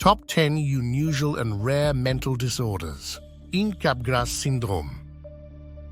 Top 10 unusual and rare mental disorders. Capgras Syndrome.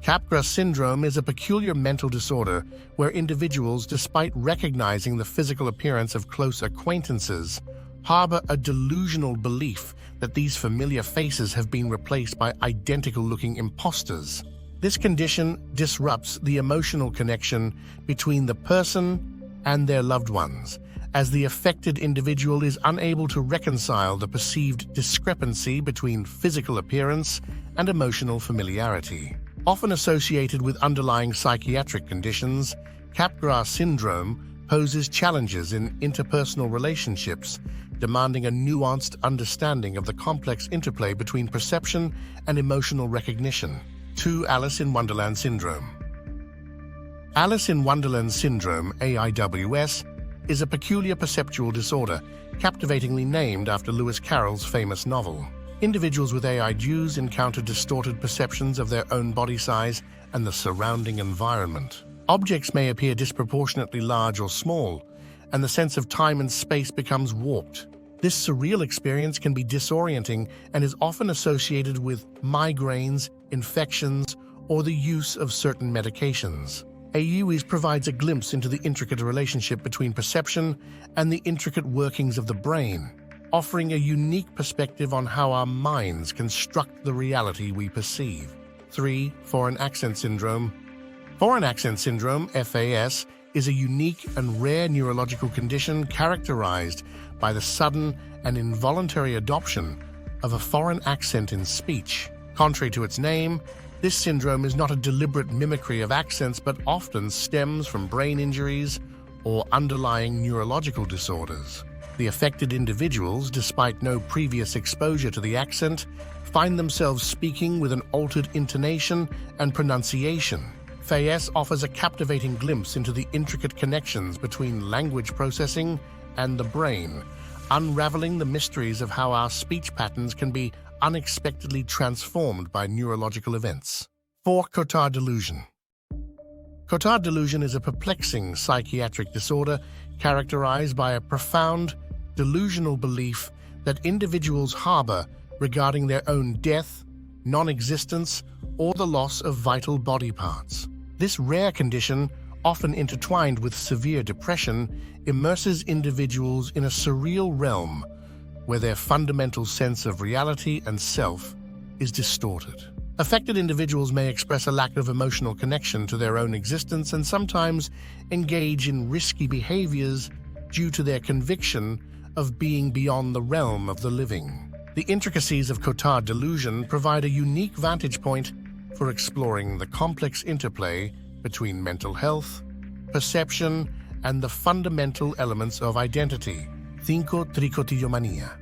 Capgras syndrome is a peculiar mental disorder where individuals, despite recognizing the physical appearance of close acquaintances, harbor a delusional belief that these familiar faces have been replaced by identical-looking imposters. This condition disrupts the emotional connection between the person and their loved ones, as the affected individual is unable to reconcile the perceived discrepancy between physical appearance and emotional familiarity. Often associated with underlying psychiatric conditions, Capgras syndrome poses challenges in interpersonal relationships, demanding a nuanced understanding of the complex interplay between perception and emotional recognition. 2. Alice in Wonderland Syndrome. Alice in Wonderland Syndrome, AIWS, is a peculiar perceptual disorder, captivatingly named after Lewis Carroll's famous novel. Individuals with AIWS encounter distorted perceptions of their own body size and the surrounding environment. Objects may appear disproportionately large or small, and the sense of time and space becomes warped. This surreal experience can be disorienting and is often associated with migraines, infections, or the use of certain medications. AIWS provides a glimpse into the intricate relationship between perception and the intricate workings of the brain, offering a unique perspective on how our minds construct the reality we perceive. 3. Foreign Accent Syndrome. Foreign Accent Syndrome, FAS, is a unique and rare neurological condition characterized by the sudden and involuntary adoption of a foreign accent in speech. Contrary to its name, this syndrome is not a deliberate mimicry of accents but often stems from brain injuries or underlying neurological disorders. The affected individuals, despite no previous exposure to the accent, find themselves speaking with an altered intonation and pronunciation. FAS offers a captivating glimpse into the intricate connections between language processing and the brain, unraveling the mysteries of how our speech patterns can be unexpectedly transformed by neurological events. 4. Cotard Delusion. Cotard Delusion is a perplexing psychiatric disorder characterized by a profound, delusional belief that individuals harbor regarding their own death, non-existence, or the loss of vital body parts. This rare condition, often intertwined with severe depression, immerses individuals in a surreal realm where their fundamental sense of reality and self is distorted. Affected individuals may express a lack of emotional connection to their own existence and sometimes engage in risky behaviors due to their conviction of being beyond the realm of the living. The intricacies of Cotard Delusion provide a unique vantage point for exploring the complex interplay between mental health, perception, and the fundamental elements of identity. 5. Trichotillomania.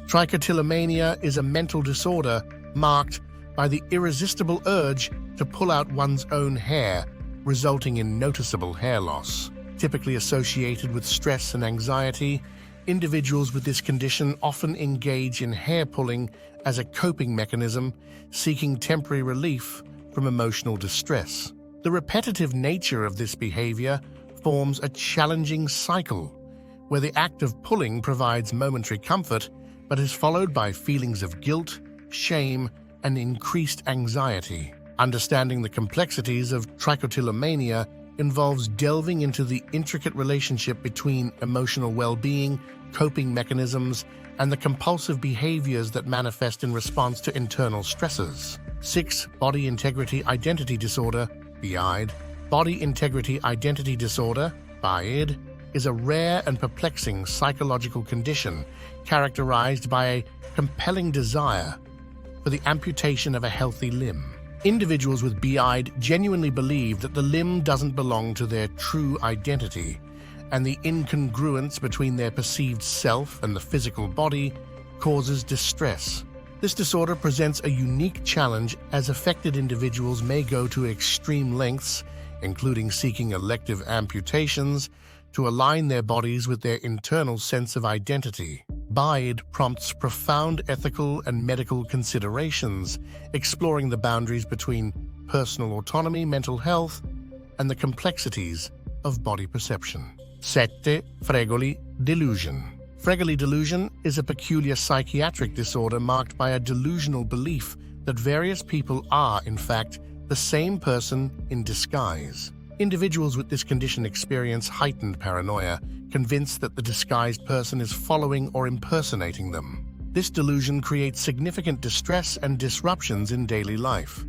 Trichotillomania is a mental disorder marked by the irresistible urge to pull out one's own hair, resulting in noticeable hair loss. Typically associated with stress and anxiety, individuals with this condition often engage in hair pulling as a coping mechanism, seeking temporary relief from emotional distress. The repetitive nature of this behavior forms a challenging cycle, where the act of pulling provides momentary comfort but is followed by feelings of guilt, shame, and increased anxiety. Understanding the complexities of trichotillomania involves delving into the intricate relationship between emotional well-being, coping mechanisms, and the compulsive behaviors that manifest in response to internal stresses. 6. Body Integrity Identity Disorder, BIID. Body Integrity Identity Disorder, BIID, is a rare and perplexing psychological condition characterized by a compelling desire for the amputation of a healthy limb. Individuals with BIID genuinely believe that the limb doesn't belong to their true identity, and the incongruence between their perceived self and the physical body causes distress. This disorder presents a unique challenge as affected individuals may go to extreme lengths, including seeking elective amputations, to align their bodies with their internal sense of identity. BIID prompts profound ethical and medical considerations, exploring the boundaries between personal autonomy, mental health, and the complexities of body perception. 7. Fregoli Delusion. Fregoli Delusion is a peculiar psychiatric disorder marked by a delusional belief that various people are, in fact, the same person in disguise. Individuals with this condition experience heightened paranoia, convinced that the disguised person is following or impersonating them. This delusion creates significant distress and disruptions in daily life,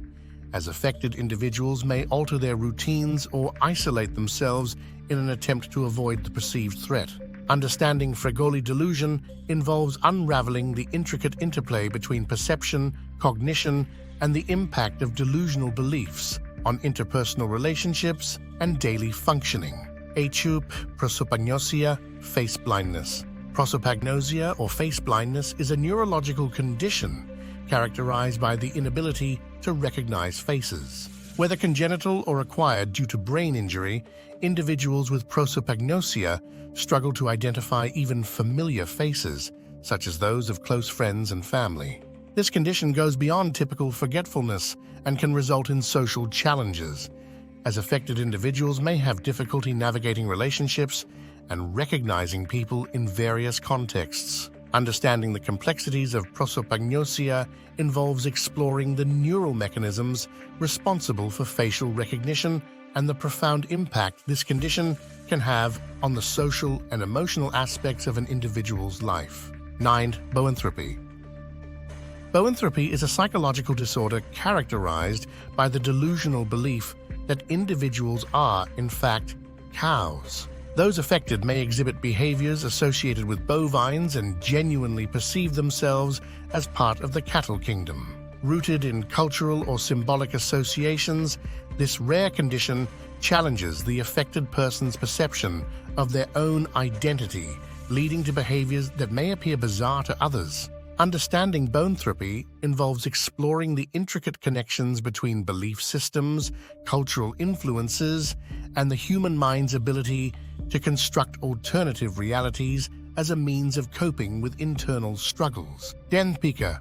as affected individuals may alter their routines or isolate themselves in an attempt to avoid the perceived threat. Understanding Fregoli Delusion involves unraveling the intricate interplay between perception, cognition, and the impact of delusional beliefs on interpersonal relationships and daily functioning. Prosopagnosia, face blindness. Prosopagnosia, or face blindness, is a neurological condition characterized by the inability to recognize faces. Whether congenital or acquired due to brain injury, individuals with prosopagnosia struggle to identify even familiar faces, such as those of close friends and family. This condition goes beyond typical forgetfulness and can result in social challenges, as affected individuals may have difficulty navigating relationships and recognizing people in various contexts. Understanding the complexities of prosopagnosia involves exploring the neural mechanisms responsible for facial recognition and the profound impact this condition can have on the social and emotional aspects of an individual's life. 9. Boanthropy. Boanthropy is a psychological disorder characterized by the delusional belief that individuals are, in fact, cows. Those affected may exhibit behaviors associated with bovines and genuinely perceive themselves as part of the cattle kingdom. Rooted in cultural or symbolic associations, this rare condition challenges the affected person's perception of their own identity, leading to behaviors that may appear bizarre to others. Understanding boanthropy involves exploring the intricate connections between belief systems, cultural influences, and the human mind's ability to construct alternative realities as a means of coping with internal struggles. Pica.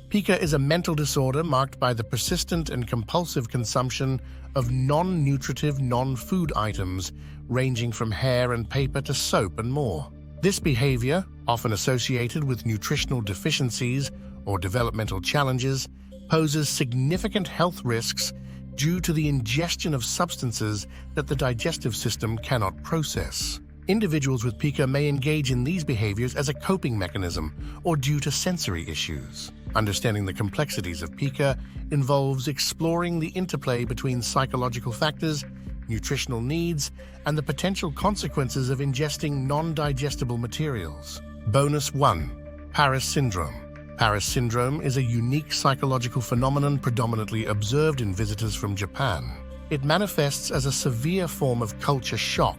Pica is a mental disorder marked by the persistent and compulsive consumption of non-nutritive, non-food items, ranging from hair and paper to soap and more. This behavior, often associated with nutritional deficiencies or developmental challenges, poses significant health risks due to the ingestion of substances that the digestive system cannot process. Individuals with Pica may engage in these behaviors as a coping mechanism or due to sensory issues. Understanding the complexities of Pica involves exploring the interplay between psychological factors, nutritional needs, and the potential consequences of ingesting non-digestible materials. Bonus 1. Paris Syndrome. Paris Syndrome is a unique psychological phenomenon predominantly observed in visitors from Japan. It manifests as a severe form of culture shock,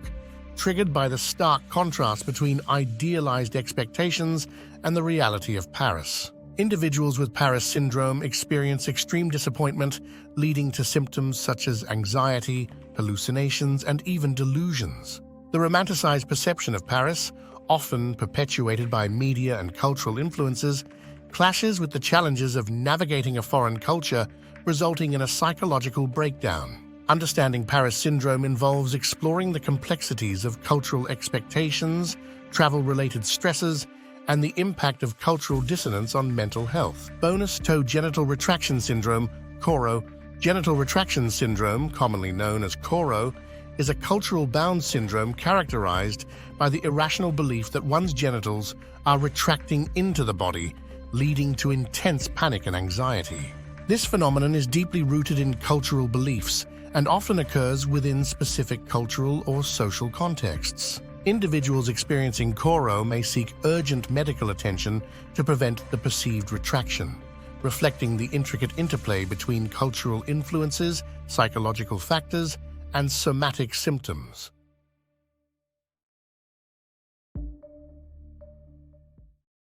triggered by the stark contrast between idealized expectations and the reality of Paris. Individuals with Paris Syndrome experience extreme disappointment, leading to symptoms such as anxiety, hallucinations, and even delusions. The romanticized perception of Paris, often perpetuated by media and cultural influences, clashes with the challenges of navigating a foreign culture, resulting in a psychological breakdown. Understanding Paris Syndrome involves exploring the complexities of cultural expectations, travel-related stresses, and the impact of cultural dissonance on mental health. Bonus toe genital retraction syndrome, Koro. Genital retraction syndrome, commonly known as Koro, is a cultural-bound syndrome characterized by the irrational belief that one's genitals are retracting into the body, leading to intense panic and anxiety. This phenomenon is deeply rooted in cultural beliefs and often occurs within specific cultural or social contexts. Individuals experiencing Koro may seek urgent medical attention to prevent the perceived retraction, reflecting the intricate interplay between cultural influences, psychological factors, and somatic symptoms.